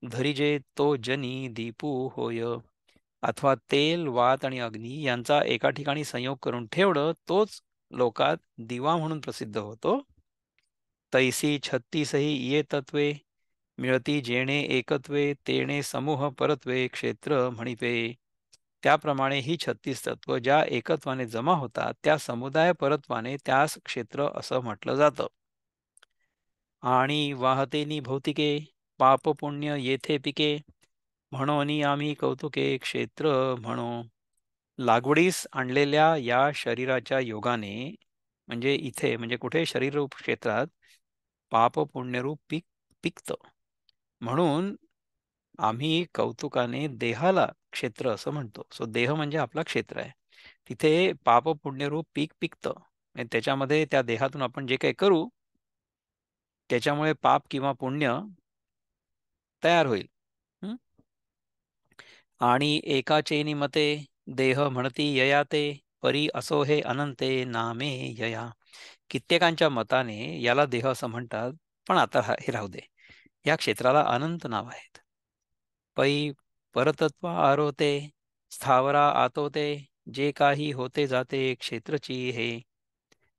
धरिजे तो जनी दीपू होय. अथवा तेल, वात आणि अग्नी यांचा एका ठिकाणी संयोग करून ठेवणं तोच लोकात दिवा म्हणून प्रसिद्ध होतो. तैसी छत्तीसही ये तत्वे, मिळती जेणे एकत्वे, तेणे समूह परत्वे क्षेत्र म्हणिपे. त्याप्रमाणे ही 36 तत्व ज्या एकत्वाने जमा होतात त्या समुदाय परत्वाने त्यास क्षेत्र असं म्हटलं जातं. आणि वाहतेनी भौतिके, पाप पुण्य येथे पिके, म्हणून आम्ही कौतुके क्षेत्र म्हणो. लागवडीस आणलेल्या या शरीराच्या योगाने, म्हणजे इथे म्हणजे कुठे शरीररूप क्षेत्रात पाप पुण्यरूप पीक पिकतं. म्हणून आम्ही कौतुकाने देहाला क्षेत्र असं म्हणतो. सो देह म्हणजे आपला क्षेत्र आहे. तिथे पाप पुण्यरूप पीक पिकतं. आणि त्याच्यामध्ये त्या देहातून आपण जे काही करू त्याच्यामुळे पाप किंवा पुण्य तयार होईल. हं? आणि एकाचेनी मते देह म्हणती ययाते, परी असो हे अनंते नामे यया. कित्येकांच्या मताने याला देह असं म्हणतात, पण आता हे राहू दे. या क्षेत्राला अनंत नाव आहेत. पै परतत्व आरोते, स्थावरा आतोते, जे काही होते जाते क्षेत्रची हे.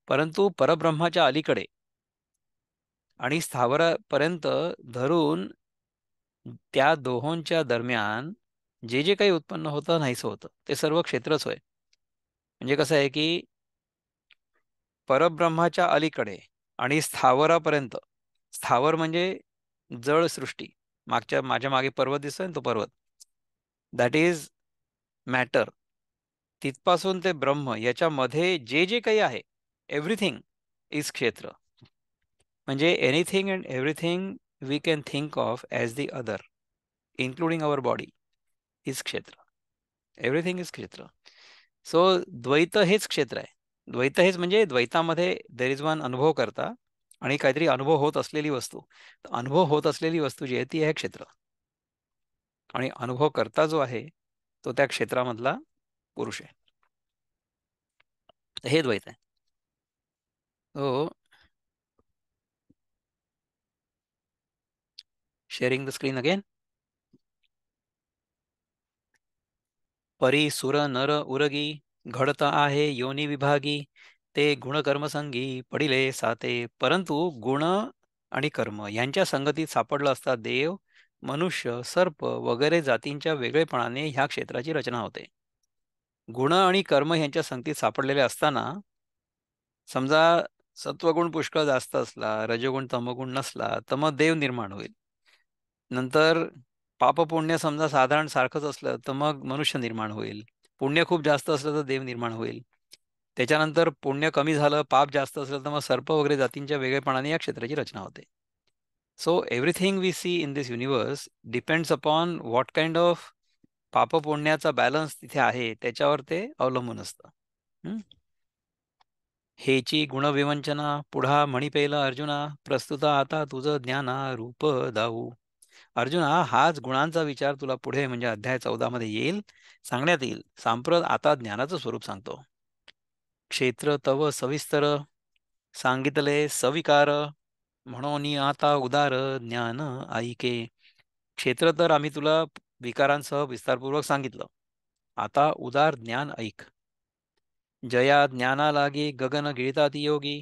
परंतु परब्रह्माच्या अलीकडे आणि स्थावरापर्यंत धरून त्या दोहोंच्या दरम्यान जे जे काही उत्पन्न होतं नाहीसं होतं ते सर्व क्षेत्रच होय. म्हणजे कसं आहे की परब्रह्माच्या अलीकडे आणि स्थावरापर्यंत, स्थावर म्हणजे जळ सृष्टी, माझ्या मागे पर्वत दिसतोय ना, तो पर्वत, दॅट इज मॅटर. तिथपासून ते ब्रह्म याच्यामध्ये जे जे काही आहे एव्हरीथिंग इज क्षेत्र. म्हणजे anything and everything we can think of as the other including our body is kshetra. Everything is kshetra. So द्वैत हेच क्षेत्र आहे. द्वैत हेच म्हणजे द्वैतामध्ये देर इज वन अनुभव करता आणि काहीतरी अनुभव होत असलेली वस्तू. अनुभव होत असलेली वस्तू जी आहे ती आहे क्षेत्र. आणि अनुभव करता जो आहे तो त्या क्षेत्रामधला पुरुष आहे. हे द्वैत आहे. हो. Sharing the screen again. परी सुर नर उरगी, घडत आहे योनी विभागी, ते गुणकर्मसंगी पडिले साते. परंतु गुण आणि कर्म यांच्या संगतीत सापडलं असता देव, मनुष्य, सर्प वगैरे जातींच्या वेगळेपणाने ह्या क्षेत्राची रचना होते. गुण आणि कर्म यांच्या संगतीत सापडलेले असताना, समजा सत्वगुण पुष्कळ जास्त असला, रजगुण तमगुण नसला, तर मग देव निर्माण होईल. नंतर पापपुण्य समजा साधारण सारखंच असलं तर मग मनुष्य निर्माण होईल. पुण्य खूप जास्त असलं तर देव निर्माण होईल. त्याच्यानंतर पुण्य कमी झालं, पाप जास्त असलं तर मग सर्प वगैरे जातींच्या वेगळेपणाने या क्षेत्राची रचना होते. So everything we see in this universe depends upon what kind of पापपुण्याचा बॅलन्स तिथे आहे त्याच्यावर ते अवलंबून असतं. हेची गुणविवंचना पुढा म्हणी पेला अर्जुना, प्रस्तुत आता तुझं ज्ञाना रूप दाऊ. अर्जुना, हाच गुणांचा विचार तुला पुढे म्हणजे अध्याय 14 मध्ये येईल, सांगण्यात येईल. सांप्रत आता ज्ञानाचं स्वरूप सांगतो. क्षेत्र तव सविस्तर, सांगितले सविकार, म्हणून आता उदार ज्ञान ऐके. क्षेत्र तर आम्ही तुला विकारांसह विस्तारपूर्वक सांगितलं. आता उदार ज्ञान ऐक. जया ज्ञाना लागे गगन गिळतात योगी,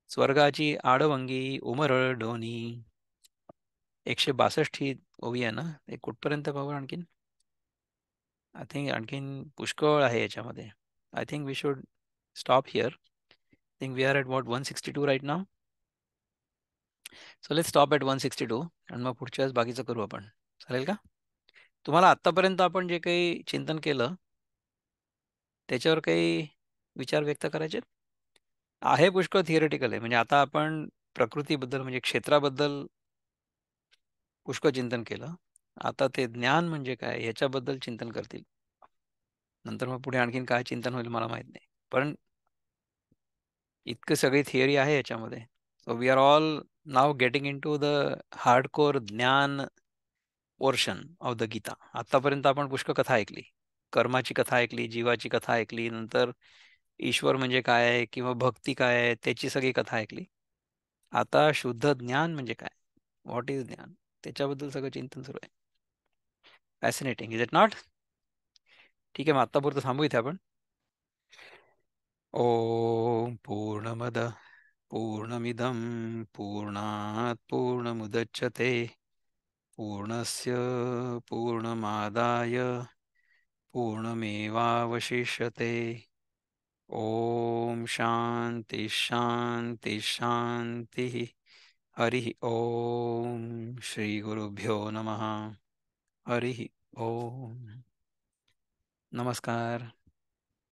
स्वर्गाची आडवंगी उमरळ डोनी. 162 ही ओवी आहे ना, ते कुठपर्यंत पाहू आणखीन. आय थिंक आणखीन पुष्कळ आहे याच्यामध्ये. I think we should stop here. Think we are at what 162 right now. So let stop at 162 आणि मग पुढच्या वेळेस बाकीचं करू आपण. चालेल का? तुम्हाला आत्तापर्यंत आपण जे काही चिंतन केलं त्याच्यावर काही विचार व्यक्त करायचे आहे? पुष्कळ थिअरेटिकल आहे. म्हणजे आता आपण प्रकृतीबद्दल म्हणजे क्षेत्राबद्दल पुष्कळ चिंतन केलं. आता ते ज्ञान म्हणजे काय याच्याबद्दल चिंतन करतील. नंतर मग पुढे आणखीन काय चिंतन होईल मला माहित नाही. पण इतकं सगळी थिअरी आहे याच्यामध्ये. So we are all now getting into the hardcore gyan portion of the Gita. आतापर्यंत आपण पुष्कळ कथा ऐकली. कर्माची कथा ऐकली, जीवाची कथा ऐकली, नंतर ईश्वर म्हणजे काय आहे किंवा भक्ती काय आहे त्याची सगळी कथा ऐकली. आता शुद्ध ज्ञान म्हणजे काय, व्हॉट इज ज्ञान, त्याच्याबद्दल सगळं चिंतन सुरू आहे. Fascinating, is it not? ठीक आहे, मग आत्तापुरतं थांबू इथे आपण. ओम पूर्णमद पूर्णमिदं पूर्णात् पूर्णमुदच्यते पूर्णस्य पूर्णमादाय पूर्णमेवावशिष्यते. ओम शांति शांति शांति. हरि ओम. श्री गुरुभ्यो नमः. हरि ओम. नमस्कार.